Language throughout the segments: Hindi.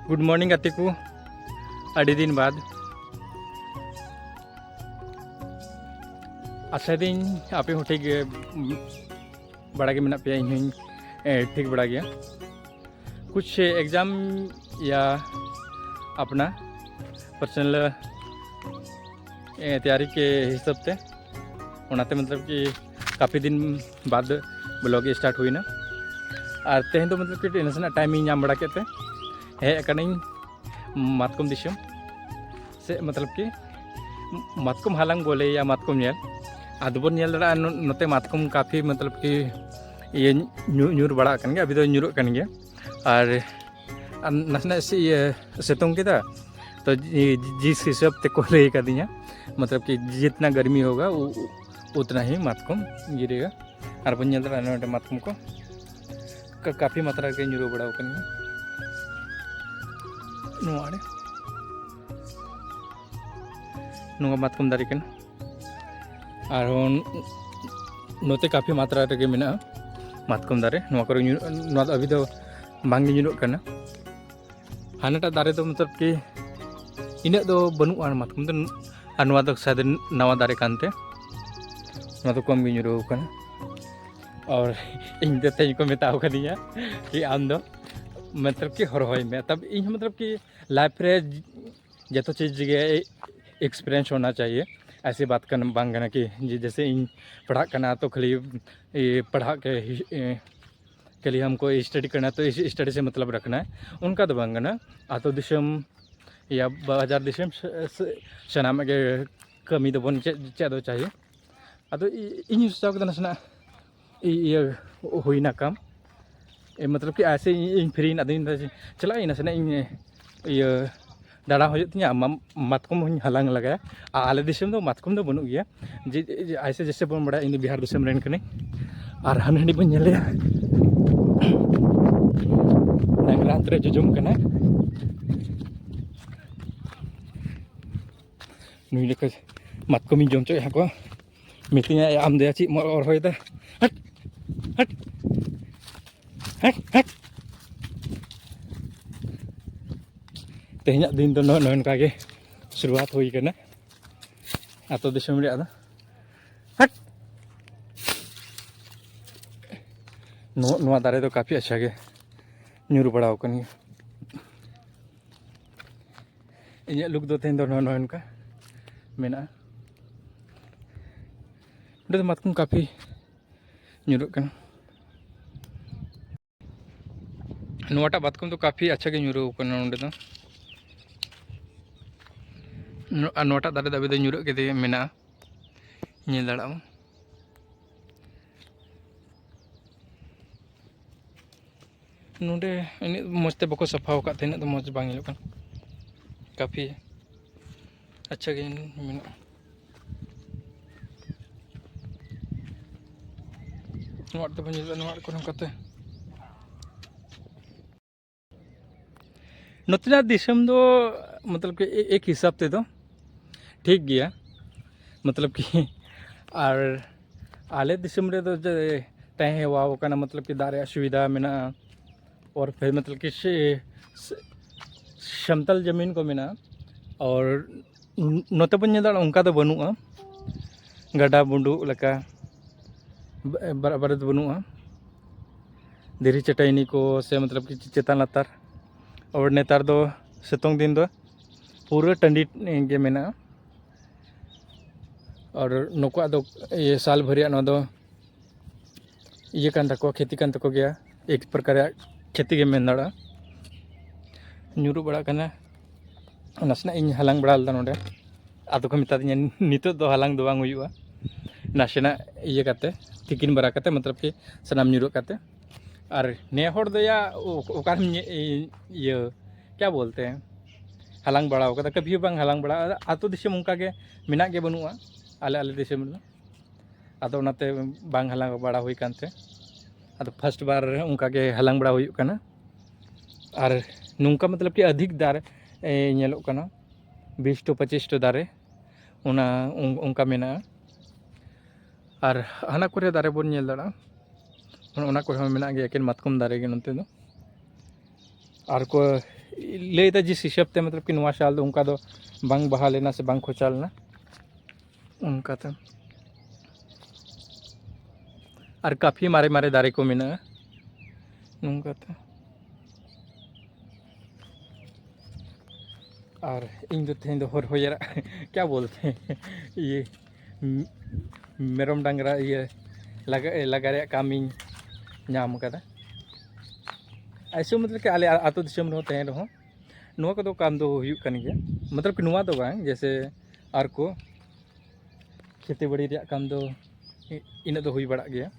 गुड मॉर्निंग गाते को अड़ी दिन बाद आशा दिन आपे हो ठीक बड़ा के मेना पे इन ठीक बड़ा गया। कुछ एग्ज़ाम या अपना पर्सनल तैयारी के हिसाब से उनाते मतलब कि काफ़ी दिन बाद ब्लॉग स्टार्ट हुई ना और तेहन तो मतलब कि नसेना टाइम नाम बड़ा केते हेकनी मातकम दिसम से मतलब कि मातकम हालांग बोले या मातकम नेल आदबन नेल दड़ा नोते मातकम काफ़ी मतलब कि ये ᱧᱩᱨ बड़ा कन गया अभी तो ᱧᱩᱨᱚᱜ कन गया और नसना से ये सितुंग किदा तो जिस हिसाब से को ले कर दिया मतलब कि जितना गर्मी होगा उतना ही मातकम गिरेगा और बन नेल दड़ा नोटे मातकम को काफ़ी मात्रा के ᱧᱩᱨᱚ बड़ा कन गया नुआ मातकम दारे कन और नोते काफ़ी मात्रा रे मेना मातकम दारे नुआ करे नुआ अभी तो बांग ᱧᱩᱨᱚᱜ कना हानाटा दारे तो मतलब कि इना दो बनुआ मातकम तो और नुआ तो शायद नवा दारे कानते नुआ तो कम गे ᱧᱩᱨᱚ कना और इन देते को मेताव कदिया कि आम दो मतलब कि हरहोय में तब इन मतलब कि लाइफ रे जतो चीज़ जगह एक्सपीरियंस होना चाहिए। ऐसी बात करना बांग करना कि जैसे इन पढ़ा करना तो खाली पढ़ा के लिए हमको स्टडी करना तो इस स्टडी से मतलब रखना है उनका तो बांग करना आतो दिशम या बाजार दिशम सनाम के कमी तो बन चेदो चाहिए अतो इन हिसाब के नसना ये हुई ना काम मतलब कि ऐसे इन फ्री ना दिन चला इन नसना इन ये दाड़ा हो तिया मातकम हलांग लगाया आले दिसम तो मातकम तो बनु गया जे ऐसे जैसे बन बड़ा इन बिहार दिसम रेन कने और हाने बन नेले डांगरा अंतरे जुजुम कना नुई लेके मातकम जम चो यहाँ को मितिया आम दे ची मोर और होयदा हट हट हट हट तेहना दिन तो नौका के शुरुआत हुई करना आतो दिसम रे आदा हट नुआ दारे तो काफ़ी अच्छा के ᱧᱩᱨ बड़ा कन इन लुक दो तेन दो नौका मेना तो मातकम काफ़ी ᱧᱩᱨᱚᱜ कन नुआटा मातकम तो काफ़ी अच्छा के ᱧᱩᱨᱚ कन नोंडे दो नोटा दारे दाबे दो ᱧᱩᱨᱚᱜ के मेना नेल दाड़ा नोंडे इन मजते बको सफा का इन तो मज बांग काफ़ी अच्छा के मेना तो बनते नोतना दिसम दो मतलब कि एक हिसाब से तो ठीक गया मतलब कि और आले दिसम रे तो तय हेवा कना मतलब कि दारे सुविधा मेना और फिर मतलब कि समतल जमीन को मेना और नोते बन नेदा उनका तो बनुआ गड्ढा बुंडू लका बराबर तो बनुआ धीरे चटाइनी को से मतलब कि चेतान लातार और नेतार दो सितोंग दिन दो पूरा टंडी के मेना और नुकवा दो ये साल भरिया नो दो ये कान तको खेती कान तको गया एक प्रकार खेती के मेन दाड़ा ᱧᱩᱨᱩ बड़ा कना नसना इन हलांग बड़ा लदा नोडे आदो को मिता दिया नितो दो हलांग दो बांग हुयुआ नासेना ये काते तिकिन बरा काते मतलब कि सनाम ᱧᱩᱨᱩ काते और ने हर दया ओकार ये क्या बोलते हैं हलांग बड़ा होगा कभी बांग हलांग बड़ा आतो दिसम उनका के मिना के बनुआ आले आले दिसम आदो उनाते बांग हलांग बड़ा हुई कानते आदो फर्स्ट बार उनका के हलांग बड़ा हुई काना और नुंका मतलब कि अधिक दारे नेलो कना 20 to 25 दारे उना उनका मेना और हाना कोरे दारे बन नेल दाड़ा उना को मेना गया एकेन मातकम दारे के नोते दो और को लेता जिस हिसाब से मतलब कि नवा साल दो उनका दो बांग बहा लेना से बांग खोचा लेना उनका तो और काफ़ी मारे मारे दारे को मिना उनका तो और इन दो तेन दो हो यार क्या बोलते हैं ये मेरम डांगरा ये लगा रे कामी नाम कदा ऐसे मतलब कि आले आतो दिसम रो तहन रहो नुआ को दो काम दो हुयुक कन गया मतलब कि नुआ दो बांग जैसे आर को खेती बड़ी रे काम दो इन दो हुई बड़ा गया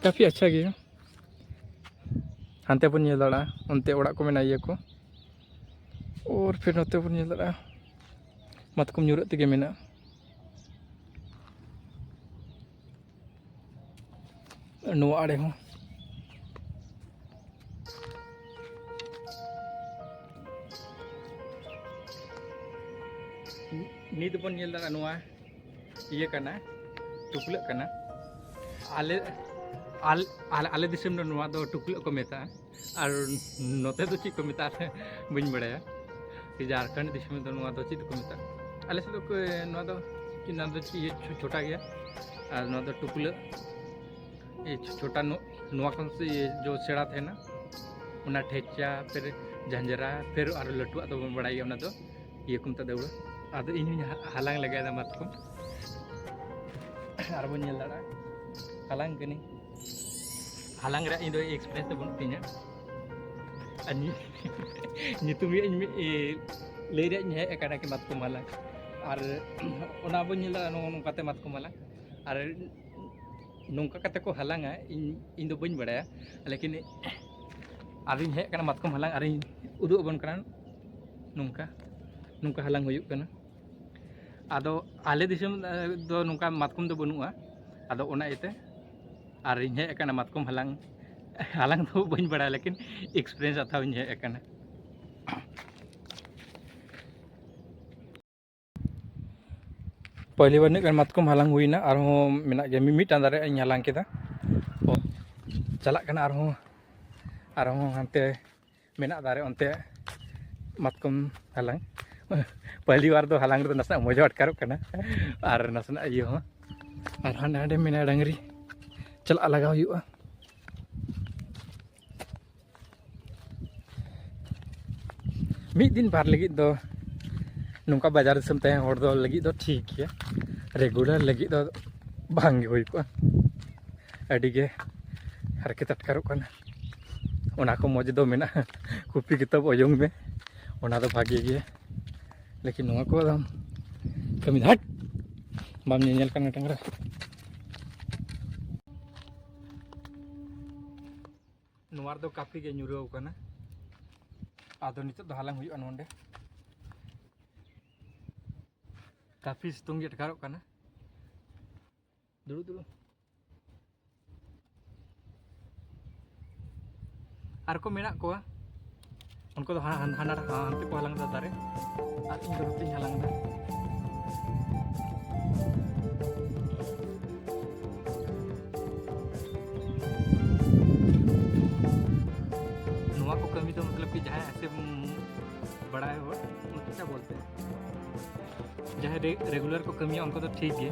काफ़ी अच्छा गया हानते बन लड़ा उनते ओड़ा को मेना को और फिर नोते बन लड़ा मतकुम ᱧᱩᱨᱟᱹᱜ तेगे मेना नुआ आड़े हो नीत बन लड़ा नुआ ये करना टुकलक करना आले आल आल आले दिसम नुआ दो टुकलक को मेता और नोते दो चीज को मेता बन बड़ाया कि झारखंड दिसम दो नुआ दो चीज को मेता आले से तो नुआ दो कि ना दो चीज छोटा गया और नुआ दो टुकलक ये छोटा नुआ कौन से ये जो सेड़ा थे ना उना ठेचा फिर झंझरा फिर और लटुआ तो बड़ाई उना दो ये कुमता दौड़ आदो इन हालांग लगा दा मत को और बन लड़ा हालांग कनी हालांग रे इन दो एक्सपीरियंस तो बन तिना अनि नितुम ले रे हे एकana के मत को माला और ओना बन लड़ा नोंकाते मत को माला और नौका कते को हालांगा इन दो बन बड़ाया लेकिन आरिन हे कना मतकम हालांग आरिन उदु बन कना नौका नौका हालांग हुयुक कना आदो आले दिसम दो नौका मतकम दो बनुआ आदो ओना इते आरिन हे कना मतकम हालांग हालांग दो बन बड़ा लेकिन एक्सपीरियंस अथाव हे कना पहली बार निकन मतकम हालांग हुईना और मेना गया मिमिट अंदारे इन हालांग केदा चला कना और हानते मेना दारे अंते मतकम हालांग पहली बार दो हालांग दो नसना मजा अटकारो कना और नसना ये हो और हांडे मेना डांगरी चला लगा हुआ मिद दिन बार लगी दो नौका बाजार दिसम ते हर दो लगी दो ठीक है रेगुलर लगी दो बांग हुई को अडिगे हरकत अटकारो कना ओना को मौज दो मेना कुपी किताब ओयंग में ओना दो भागी गे लेकिन नोआ को दम कमी हट बाम नेल कना टंगरा नोआर दो काफी गे न्यूरो कना आदो नित दो हालांग हुई नोंडे काफी सितुंग अटकारो कना दुरु दुरु और को मेना को उनको तो हाना हानते को हालांग दारे और इन दो रुपये हालांग दा नुआ को कमी तो मतलब कि जहाँ ऐसे बड़ा है वो मतलब क्या बोलते हैं जहाँ रेगुलर को कमी उनको तो ठीक है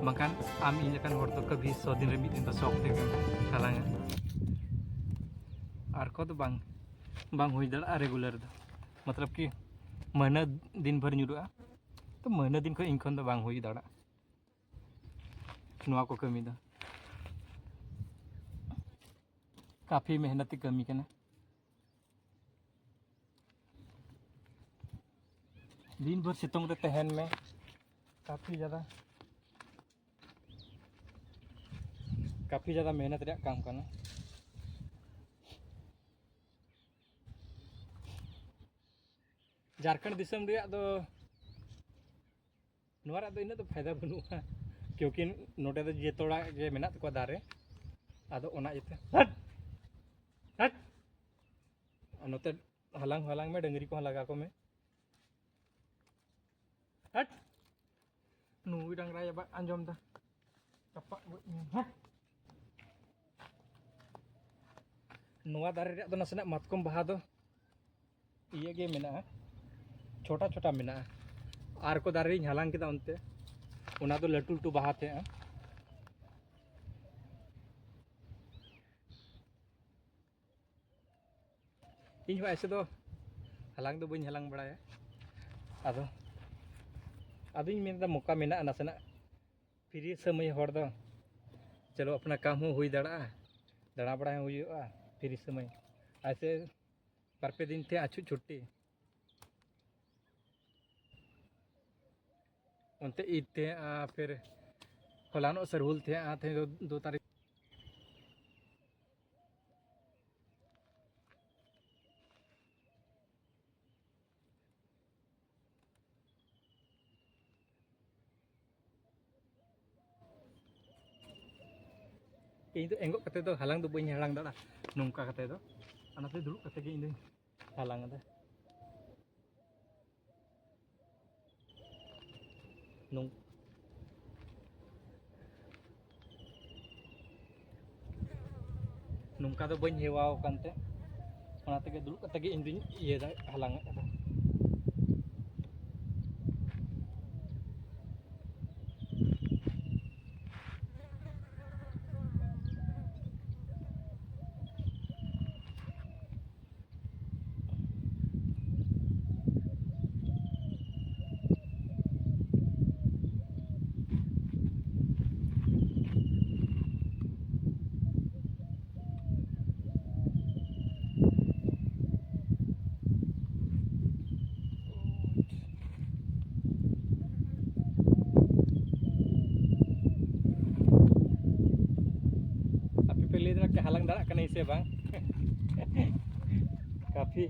बंकान आम इन लेकिन हर तो कभी 100 दिन रे दिन तो शौक थे हालांग और को तो बांग हुई दड़ा रेगुलर दो मतलब कि महीना दिन भर न्यूरुआ तो महीना दिन को इनखन दो बांग हुई दड़ा नुआ को कमी दो काफ़ी मेहनती कमी कना दिन भर सितुंग रे तहन में काफ़ी ज़्यादा मेहनत रे काम करना झारखंड दिसम रे दो नोरा दो इना तो फायदा बनुआ क्योंकि नोटे दो जे तोड़ा जे मेना को दारे आदो ओना इते हट हट नोते हालांग में डंगरी को लगा को में हट नुई डांगरा या अंजम दा कपा हट नोआ दारे रे दो नासेना मातकम बाहा दो इये गे मेना छोटा छोटा मेना आर को दारे हालांग केदा उनते उना दो लटू लटू बाहा थे इन हो ऐसे दो हालांग दो बइन हालांग बड़ाया आदो आदो इन मेना मौका मेना नासेना फ्री समय हर दो चलो अपना काम हो हुई दड़ा दड़ा बड़ा हुआ फ्री समय ऐसे बारपे दिन थे अच्छी छुट्टी उनते ईद थे फिर फलानो सरहुल थे थे 2 तारीख इन तो एंगो कते दो हालांग दो बइन हालांग दड़ा नोंका कते दो अनाते दुलुक कते गे इन दो हालांग दा नों नोंका दो बइन हेवाओ कानते अनाते के दुलुक कते गे इन दिन ये दा हालांग दा हालांग दड़ा कने से बांग काफी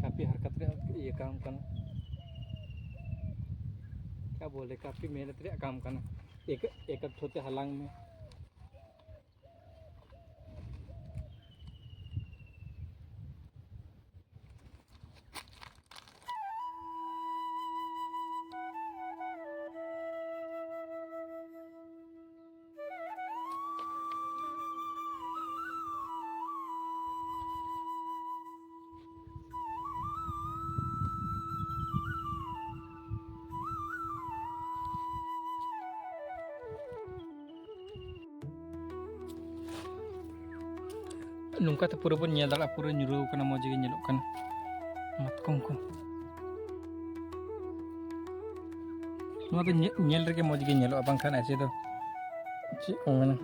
काफी हरकत रे ये काम करना क्या बोले काफी मेहनत रे काम करना एक एक होते हालांग में नौका तो पूरा बन नेल पूरा nyuruh kana मौज गे नेलोग kana मातकम को नोआ तो नेल रे मौज गे नेलोग बांखान ऐसे तो ची ओमना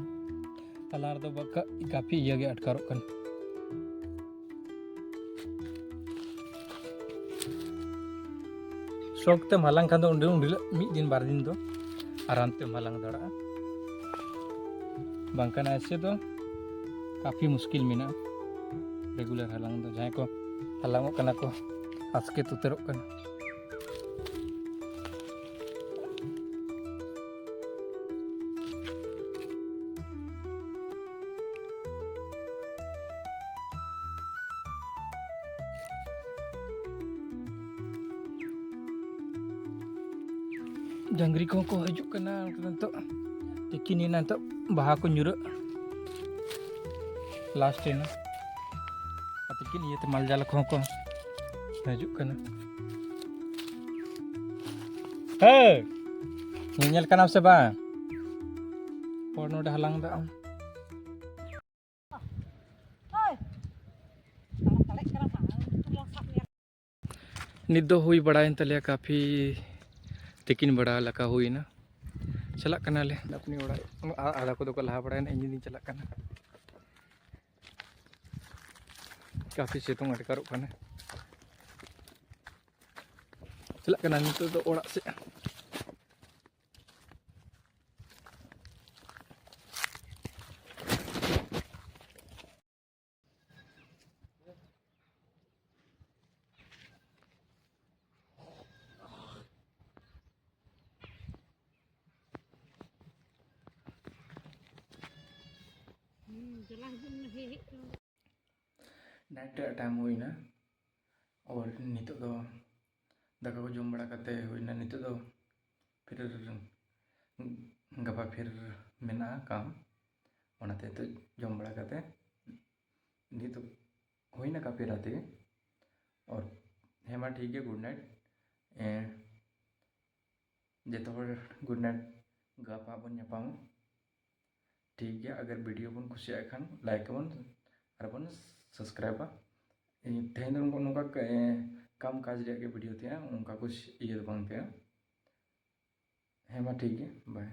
अलार दो बका काफी ये गे अटकारो कन शौक ते मालांग खान दो उंडे उंडे मिद दिन बार दिन दो आराम ते मालांग दड़ा बांखान ऐसे तो काफ़ी मुश्किल मेना रेगुलर हालांग दो जहाँ को हालांगो कना को आसके तुतरो कना जंगरी को हजू कना तो तिकिन ना तो बाहा को nyuruh लास्ट है ना अतिकिन ये तो मलजाल को हजू कना हे ᱧᱮᱧᱮᱞ ᱠᱟᱱᱟᱢ ᱥᱮ ᱵᱟᱝ ᱦᱚᱲ ᱱᱚᱰᱮ ᱦᱟᱞᱟᱝ ᱫᱟ नित दो हुई बड़ायन तलिया काफ़ी तिकिन बड़ा लका हुई ना चला कना ले अपनी ओड़ा आधा को तो लहा बड़ा इन दिन चला कना काफ़ी सितुंग अटकारो कना चला कना नित तो ओड़ा से नाइट टाइम हुई ना और नित दो दाका को जम बड़ा करते हुईना नितो दो फिर गपा फिर मेना काम ओनाते तो जम बड़ा करते नहीं तो हुईना काफ़ी रात और हेमा ठीक है गुड नाइट जो गुड नाइट गपा बन नापाम ठीक है अगर वीडियो बन कुसिया खान लाइक बन और बन सब्सक्राइबा तेहन नौका काम काज वीडियो थे उनका कुछ ये बांग थे हेमा ठीक है बाय।